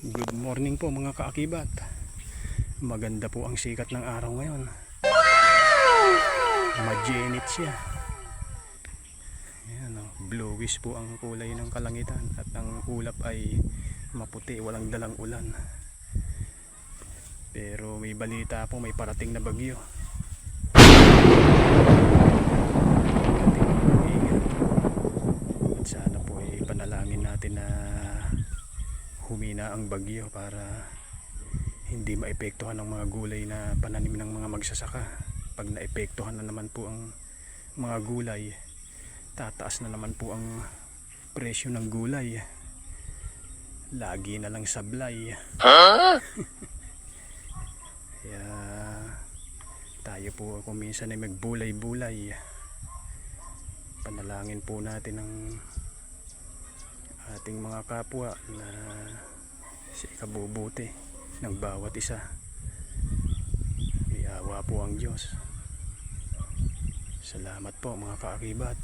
Good morning po mga kaakibat. Maganda po ang sikat ng araw ngayon. Magenit siya. Ayan, bluish po ang kulay ng kalangitan at ang ulap ay maputi, walang dalang ulan. Pero may balita po, may parating na bagyo. At sana po ay panalangin natin na humina ang bagyo para hindi maepektuhan ng mga gulay na pananim ng mga magsasaka. Pag naepektuhan na naman po ang mga gulay, tataas na naman po ang presyo ng gulay. Lagi na lang sablay. Kaya tayo po kung minsan ay magbulay-bulay, panalangin po natin ang ating mga kapwa na sa ikabubuti ng bawat isa. May awa po ang Diyos. Salamat po mga kaakibat.